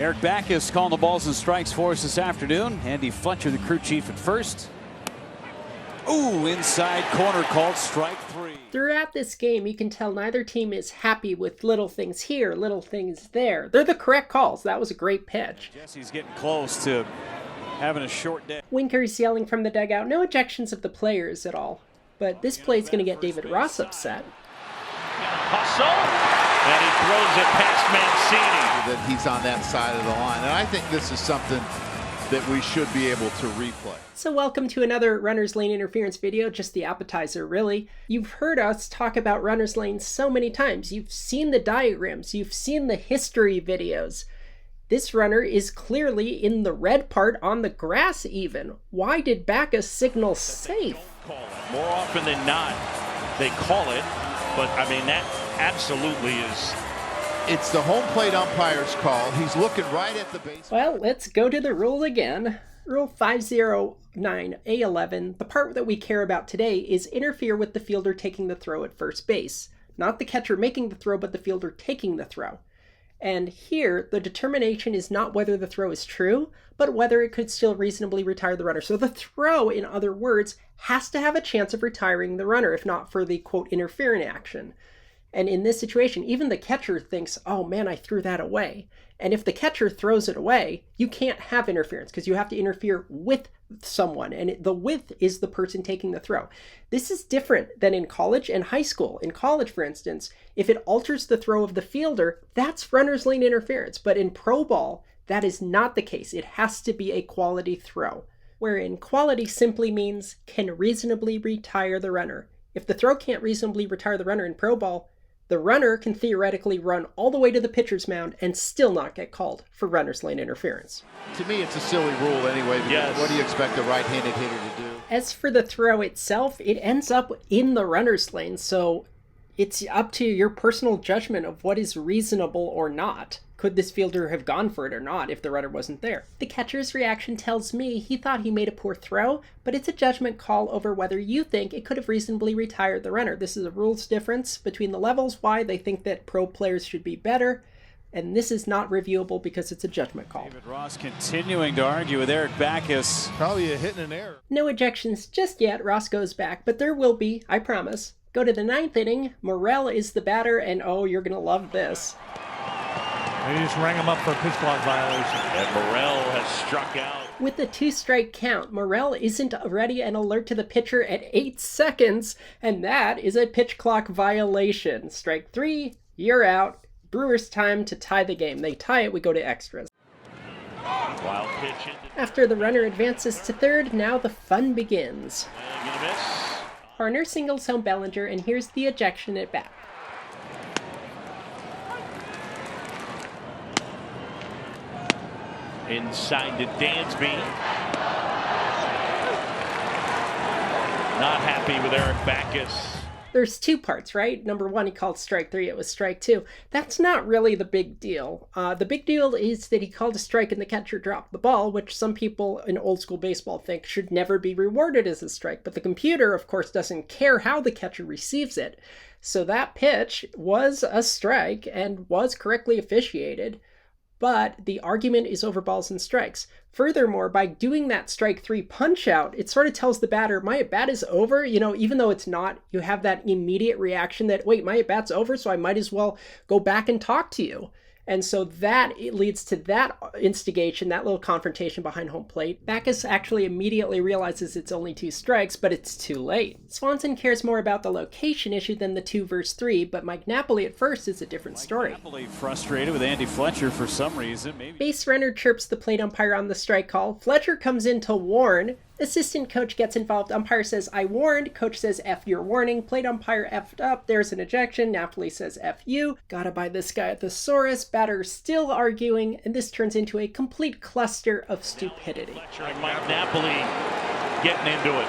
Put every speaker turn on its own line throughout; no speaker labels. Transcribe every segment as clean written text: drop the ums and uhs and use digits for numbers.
Erich Bacchus calling the balls and strikes for us this afternoon. Andy Fletcher, the crew chief at first. Ooh, inside corner called strike 3.
Throughout this game, you can tell neither team is happy with little things here, little things there. They're the correct calls. That was a great pitch.
Jesse's getting close to having a short day.
Winker's yelling from the dugout. No ejections of the players at all. But this play is going to get David Ross upset.
Hustle, and he throws it past Mancini.
That he's on that side of the line. And I think this is something that we should be able to replay.
So welcome to another runner's lane interference video, just the appetizer really. You've heard us talk about runner's lanes so many times. You've seen the diagrams, you've seen the history videos. This runner is clearly in the red part on the grass even. Why did Bacchus signal safe?
More often than not, they call it, but I mean that absolutely is.
It's the home plate umpire's call. He's looking right at the base.
Well, let's go to the rule again. Rule 509A11, the part that we care about today is interfere with the fielder taking the throw at first base. Not the catcher making the throw, but the fielder taking the throw. And here, the determination is not whether the throw is true, but whether it could still reasonably retire the runner. So the throw, in other words, has to have a chance of retiring the runner, if not for the, quote, interfering action. And in this situation, even the catcher thinks, oh man, I threw that away. And if the catcher throws it away, you can't have interference because you have to interfere with someone. And the with is the person taking the throw. This is different than in college and high school. In college, for instance, if it alters the throw of the fielder, that's runner's lane interference. But in pro ball, that is not the case. It has to be a quality throw, wherein quality simply means can reasonably retire the runner. If the throw can't reasonably retire the runner in pro ball, the runner can theoretically run all the way to the pitcher's mound and still not get called for runner's lane interference.
To me, it's a silly rule anyway, because
yes.
What do you expect a right-handed hitter to do?
As for the throw itself, it ends up in the runner's lane, so it's up to your personal judgment of what is reasonable or not. Could this fielder have gone for it or not if the runner wasn't there? The catcher's reaction tells me he thought he made a poor throw, but it's a judgment call over whether you think it could have reasonably retired the runner. This is a rules difference between the levels, why they think that pro players should be better, and this is not reviewable because it's a judgment call.
David Ross continuing to argue with Erich Bacchus.
Probably a hit and an error.
No ejections just yet. Ross goes back, but there will be, I promise. Go to the 9th inning. Morel is the batter, and oh, you're going to love this.
They just rang him up for a pitch clock violation.
And Morel has struck out.
With the 2-strike count, Morel isn't ready and alert to the pitcher at 8 seconds, and that is a pitch clock violation. Strike 3, you're out. Brewers time to tie the game. They tie it, we go to extras.
Wild pitch.
After the runner advances to third, now the fun begins.
Gonna miss.
Harner singles home Bellinger, and here's the ejection at bat.
Inside to Dansby. Not happy with Erich Bacchus.
There's two parts, right? Number one, he called strike 3, it was strike 2. That's not really the big deal. The big deal is that he called a strike and the catcher dropped the ball, which some people in old school baseball think should never be rewarded as a strike. But the computer, of course, doesn't care how the catcher receives it. So that pitch was a strike and was correctly officiated. But the argument is over balls and strikes. Furthermore, by doing that strike 3 punch out, it sort of tells the batter, my at-bat is over. You know, even though it's not, you have that immediate reaction that, wait, my at-bat's over, so I might as well go back and talk to you. And so that it leads to that instigation, that little confrontation behind home plate. Bacchus actually immediately realizes it's only 2 strikes, but it's too late. Swanson cares more about the location issue than the 2 versus 3, but Mike Napoli at first is a different story.
Napoli frustrated with Andy Fletcher for some reason. Maybe.
Base runner chirps the plate umpire on the strike call. Fletcher comes in to warn. Assistant coach gets involved. Umpire says, I warned. Coach says, F your warning. Plate umpire F'd up. There's an ejection. Napoli says, F you. Gotta buy this guy a thesaurus. Batter still arguing, and this turns into a complete cluster of stupidity.
Fletcher and Mike Napoli getting into it.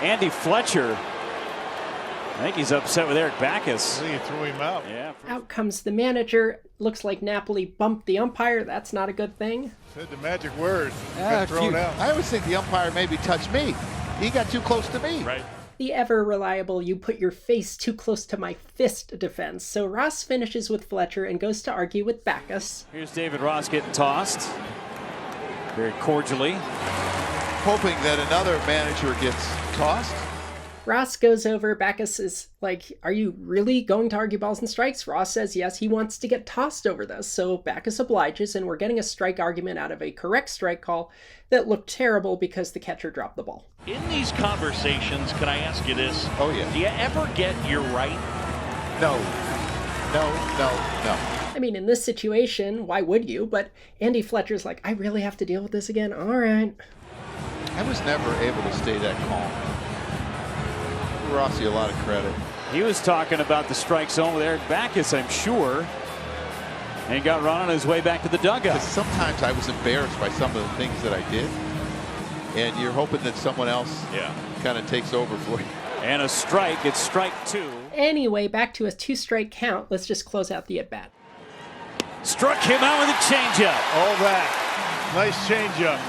Andy Fletcher, I think he's upset with Erich Bacchus.
I think he threw him out.
Yeah.
Out comes the manager. Looks like Napoli bumped the umpire. That's not a good thing.
Said the magic word. Got thrown out.
I always think the umpire maybe touched me. He got too close to me.
Right.
the ever reliable "you put your face too close to my fist" defense. So Ross finishes with Fletcher and goes to argue with Bacchus.
Here's David Ross getting tossed very cordially,
hoping that another manager gets tossed.
Ross goes over. Bacchus is like, "Are you really going to argue balls and strikes?" Ross says yes, he wants to get tossed over this. So Bacchus obliges, and we're getting a strike argument out of a correct strike call that looked terrible because the catcher dropped the ball.
In these conversations, can I ask you this?
Oh, yeah.
Do you ever get "you're right"?
No.
I mean, in this situation, why would you? But Andy Fletcher's like, "I really have to deal with this again? All right."
I was never able to stay that calm. Give Rossi a lot of credit.
He was talking about the strike zone with Eric Bacchus, I'm sure. And he got run on his way back to the dugout.
Because sometimes I was embarrassed by some of the things that I did. And you're hoping that someone else kind of takes over for you.
And a strike. It's strike 2.
Anyway, back to a 2-strike count. Let's just close out the at-bat.
Struck him out with a changeup.
All that. Nice changeup.